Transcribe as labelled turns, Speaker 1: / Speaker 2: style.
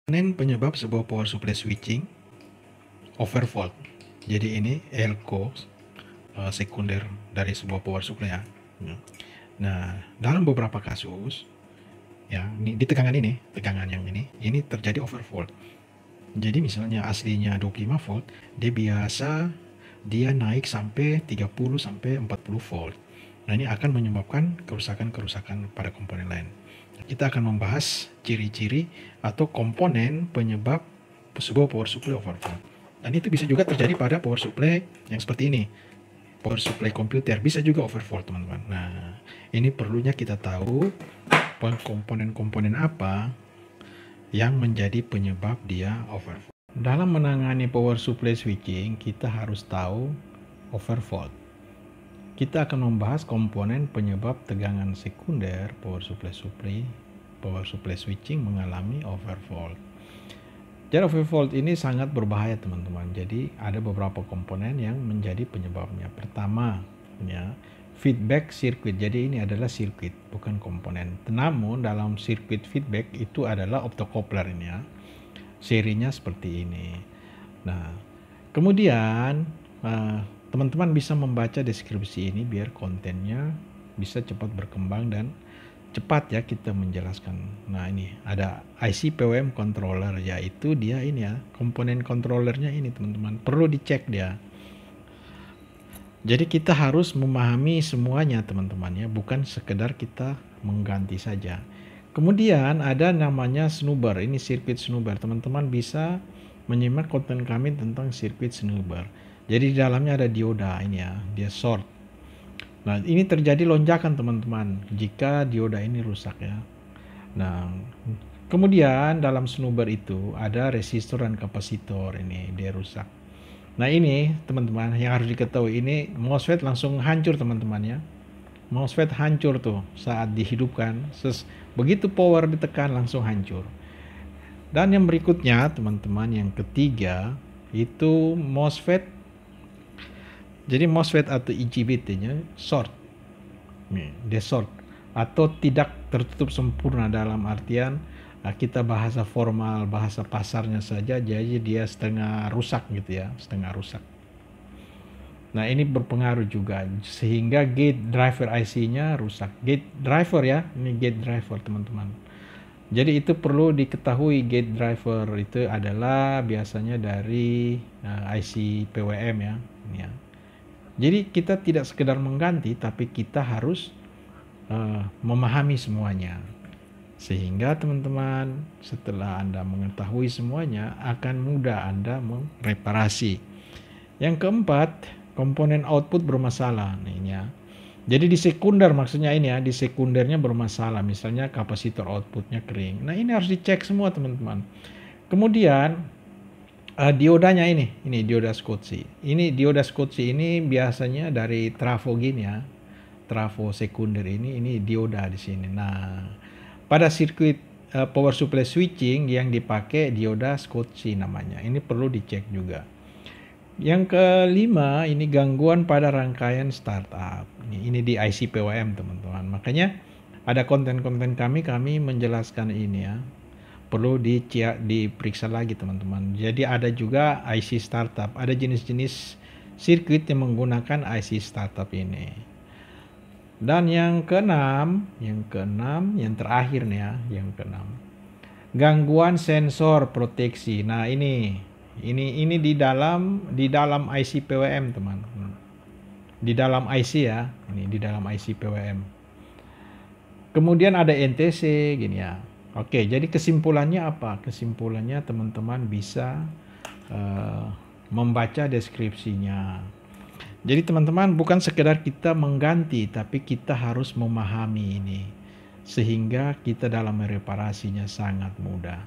Speaker 1: Penyebab sebuah power supply switching overvolt. Jadi ini elko sekunder dari sebuah power supply ya. Nah, dalam beberapa kasus ya, di tegangan yang ini terjadi overvolt. Jadi misalnya aslinya 25 volt, dia naik sampai 30 sampai 40 volt. Nah, ini akan menyebabkan kerusakan-kerusakan pada komponen lain. Kita akan membahas ciri-ciri atau komponen penyebab sebuah power supply overvolt. Dan itu bisa juga terjadi pada power supply yang seperti ini. Power supply komputer bisa juga overvolt, teman-teman. Nah, ini perlunya kita tahu komponen-komponen apa yang menjadi penyebab dia overvolt. Dalam menangani power supply switching, kita harus tahu overvolt. Kita akan membahas komponen penyebab tegangan sekunder power supply switching mengalami overvolt. Jadi overvolt ini sangat berbahaya, teman-teman. Jadi ada beberapa komponen yang menjadi penyebabnya. Pertama, ya, feedback circuit. Jadi ini adalah sirkuit, bukan komponen. Namun dalam sirkuit feedback itu adalah optocoupler ini ya. Serinya seperti ini. Nah, kemudian teman-teman bisa membaca deskripsi ini biar kontennya bisa cepat berkembang dan cepat ya kita menjelaskan. Nah, ini ada IC PWM controller, yaitu dia ini ya, komponen controllernya ini teman-teman, perlu dicek dia. Jadi kita harus memahami semuanya teman-teman ya, bukan sekedar kita mengganti saja. Kemudian ada namanya snubber, ini sirkuit snubber. Teman-teman bisa menyimak konten kami tentang sirkuit snubber. Jadi di dalamnya ada dioda ini ya, dia short. Nah, ini terjadi lonjakan teman-teman jika dioda ini rusak ya. Nah, kemudian dalam snubber itu ada resistor dan kapasitor, ini dia rusak. Nah, ini teman-teman yang harus diketahui, ini MOSFET langsung hancur teman-teman ya. MOSFET hancur tuh saat dihidupkan, begitu power ditekan langsung hancur. Dan yang berikutnya teman-teman, yang ketiga itu MOSFET. Jadi MOSFET atau IGBT-nya short. Dia short atau tidak tertutup sempurna, dalam artian kita bahasa formal, bahasa pasarnya saja, jadi dia setengah rusak gitu ya, setengah rusak. Nah, ini berpengaruh juga sehingga gate driver IC-nya rusak. Gate driver ya, ini gate driver teman-teman. Jadi itu perlu diketahui, gate driver itu adalah biasanya dari IC PWM ya. Ini ya. Jadi kita tidak sekedar mengganti, tapi kita harus memahami semuanya. Sehingga teman-teman setelah Anda mengetahui semuanya, akan mudah Anda mereparasi. Yang keempat, komponen output bermasalah. Ini ya. Jadi di sekunder maksudnya ini ya, di sekundernya bermasalah. Misalnya kapasitor outputnya kering. Nah, ini harus dicek semua teman-teman. Kemudian diodanya ini dioda Schottky. Ini dioda Schottky ini biasanya dari trafo gini ya. Trafo sekunder ini dioda di sini. Nah, pada sirkuit power supply switching yang dipakai dioda Schottky namanya. Ini perlu dicek juga. Yang kelima, ini gangguan pada rangkaian startup. Ini di IC PWM teman-teman. Makanya ada konten-konten kami menjelaskan ini ya. Perlu diperiksa lagi teman-teman. Jadi ada juga IC startup. Ada jenis-jenis sirkuit yang menggunakan IC startup ini. Dan yang keenam, yang terakhir nih ya, yang keenam, gangguan sensor proteksi. Nah, ini di dalam IC PWM teman. Di dalam IC ya, ini di dalam IC PWM. Kemudian ada NTC gini ya. Oke, jadi kesimpulannya apa? Kesimpulannya teman-teman bisa membaca deskripsinya. Jadi teman-teman bukan sekedar kita mengganti, tapi kita harus memahami ini. Sehingga kita dalam mereparasinya sangat mudah.